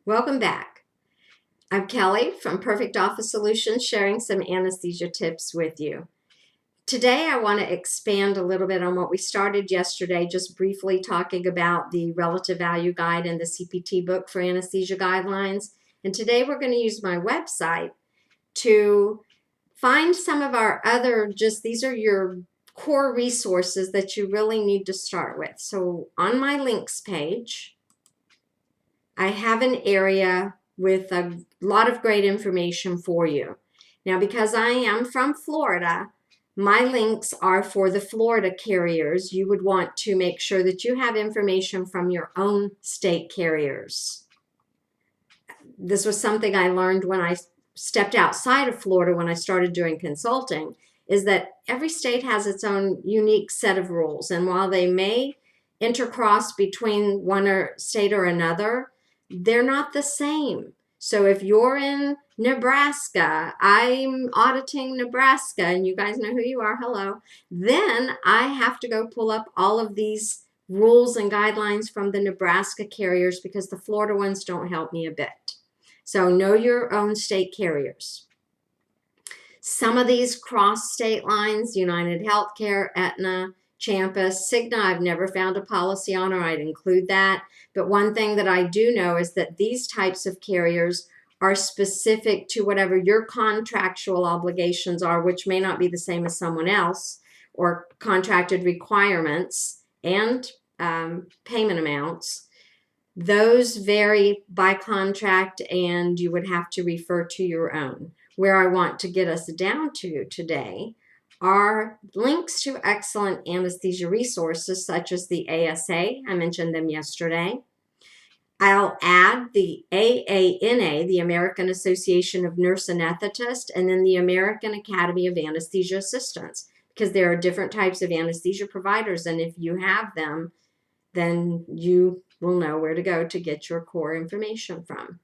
Welcome back. I'm Kelly from Perfect Office Solutions, sharing some anesthesia tips with you. Today I want to expand a little bit on what we started yesterday, just briefly talking about the Relative Value Guide and the CPT book for anesthesia guidelines. And today we're going to use my website to find some of our other, these are your core resources that you really need to start with. So on my links page, I have an area with a lot of great information for you. Now, because I am from Florida, my links are for the Florida carriers. You would want to make sure that you have information from your own state carriers. This was something I learned when I stepped outside of Florida when I started doing consulting, is that every state has its own unique set of rules. And while they may intercross between one state or another, they're not the same. So if you're in Nebraska, I'm auditing Nebraska, and you guys know who you are, hello, then I have to go pull up all of these rules and guidelines from the Nebraska carriers because the Florida ones don't help me a bit. So know your own state carriers. Some of these cross state lines, United Healthcare, Aetna, Champus, Cigna, I've never found a policy on, or I'd include that. But one thing that I do know is that these types of carriers are specific to whatever your contractual obligations are, which may not be the same as someone else, or contracted requirements and payment amounts. Those vary by contract, and you would have to refer to your own. Where I want to get us down to today are links to excellent anesthesia resources such as the ASA. I mentioned them yesterday. I'll add the AANA, the American Association of Nurse Anesthetists, and then the American Academy of Anesthesia Assistants, because there are different types of anesthesia providers, and if you have them, then you will know where to go to get your core information from.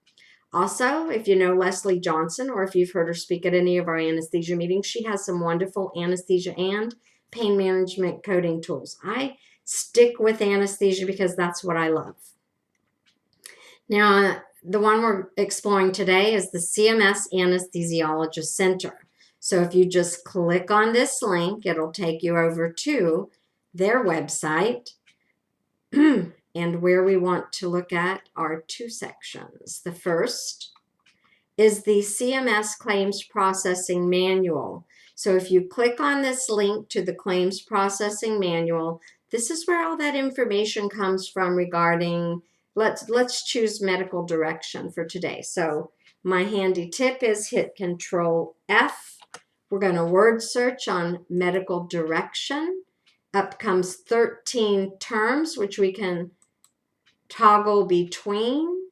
Also, if you know Leslie Johnson, or if you've heard her speak at any of our anesthesia meetings, she has some wonderful anesthesia and pain management coding tools. I stick with anesthesia because that's what I love. Now, the one we're exploring today is the CMS Anesthesiologist Center. So if you just click on this link, it'll take you over to their website. And where we want to look at are two sections. The first is the CMS Claims Processing Manual. So if you click on this link to the Claims Processing Manual, this is where all that information comes from regarding, let's choose medical direction for today. So my handy tip is hit Control F. We're going to word search on medical direction. Up comes 13 terms, which we can toggle between.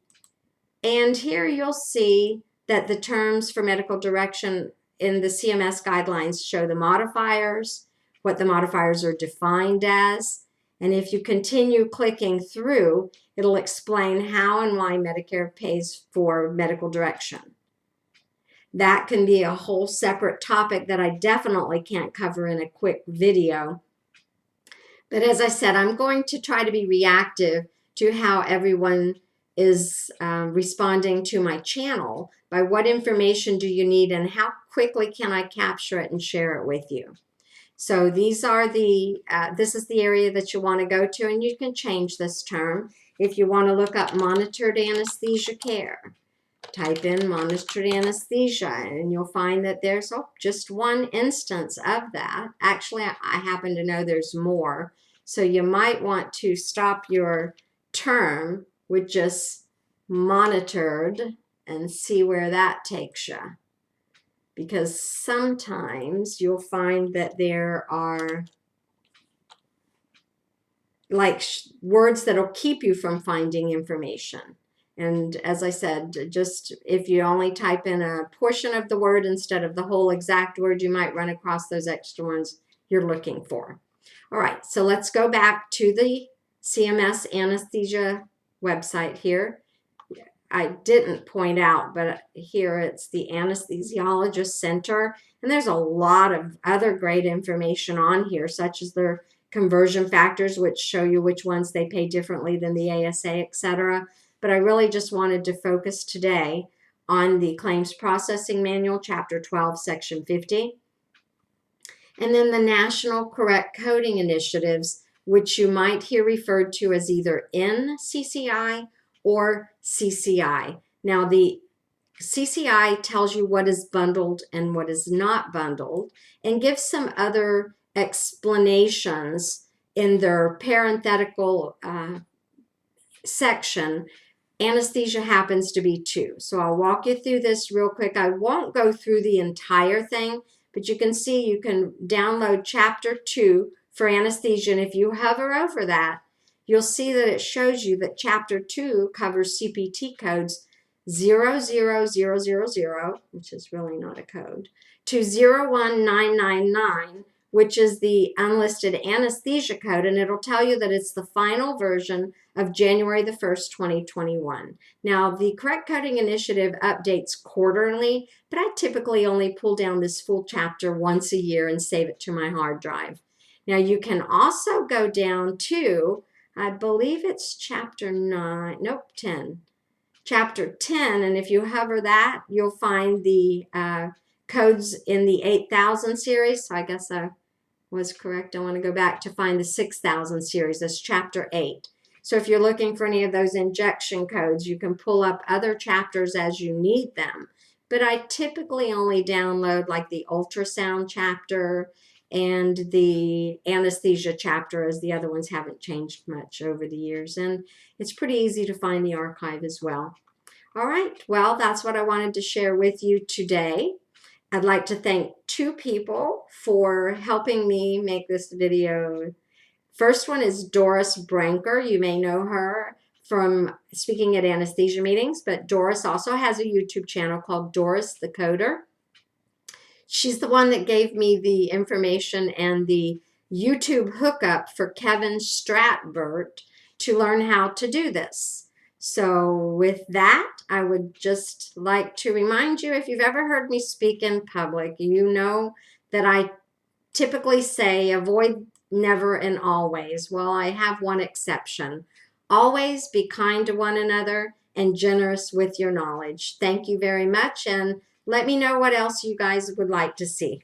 And here you'll see that the terms for medical direction in the CMS guidelines show the modifiers, what the modifiers are defined as. And if you continue clicking through, it'll explain how and why Medicare pays for medical direction. That can be a whole separate topic that I definitely can't cover in a quick video. But as I said, I'm going to try to be reactive to how everyone is responding to my channel by what information do you need and how quickly can I capture it and share it with you. So these are this is the area that you want to go to, and you can change this term. If you want to look up monitored anesthesia care, type in monitored anesthesia, and you'll find that there's just one instance of that. Actually, I happen to know there's more. So you might want to stop your term with just monitored and see where that takes you. Because sometimes you'll find that there are like words that'll keep you from finding information. And as I said, just if you only type in a portion of the word instead of the whole exact word, you might run across those extra ones you're looking for. All right, so let's go back to the CMS Anesthesia website here. I didn't point out, but here it's the Anesthesiologist Center, and there's a lot of other great information on here, such as their conversion factors, which show you which ones they pay differently than the ASA, etc. but I really just wanted to focus today on the Claims Processing Manual, Chapter 12, Section 50, and then the National Correct Coding Initiatives, which you might hear referred to as either NCCI or CCI. Now, the CCI tells you what is bundled and what is not bundled and gives some other explanations in their parenthetical section. Anesthesia happens to be 2. So I'll walk you through this real quick. I won't go through the entire thing, but you can see you can download Chapter 2 for anesthesia. And if you hover over that, you'll see that it shows you that Chapter 2 covers CPT codes 00000, which is really not a code, to 01999, which is the unlisted anesthesia code, and it'll tell you that it's the final version of January the 1st, 2021. Now, the Correct Coding Initiative updates quarterly, but I typically only pull down this full chapter once a year and save it to my hard drive. Now, you can also go down to, I believe it's Chapter 10. Chapter 10, and if you hover that, you'll find the codes in the 8000 series. So I guess I was correct. I want to go back to find the 6000 series. That's Chapter 8. So if you're looking for any of those injection codes, you can pull up other chapters as you need them. But I typically only download like the ultrasound chapter and the anesthesia chapter, as the other ones haven't changed much over the years. And it's pretty easy to find the archive as well. All right, well, that's what I wanted to share with you today. I'd like to thank 2 people for helping me make this video. First one is Doris Branker. You may know her from speaking at anesthesia meetings, but Doris also has a YouTube channel called Doris the Coder. She's the one that gave me the information and the YouTube hookup for Kevin Stratbert to learn how to do this. So with that, I would just like to remind you, if you've ever heard me speak in public, you know that I typically say avoid never and always. Well, I have one exception. Always be kind to one another and generous with your knowledge. Thank you very much, and let me know what else you guys would like to see.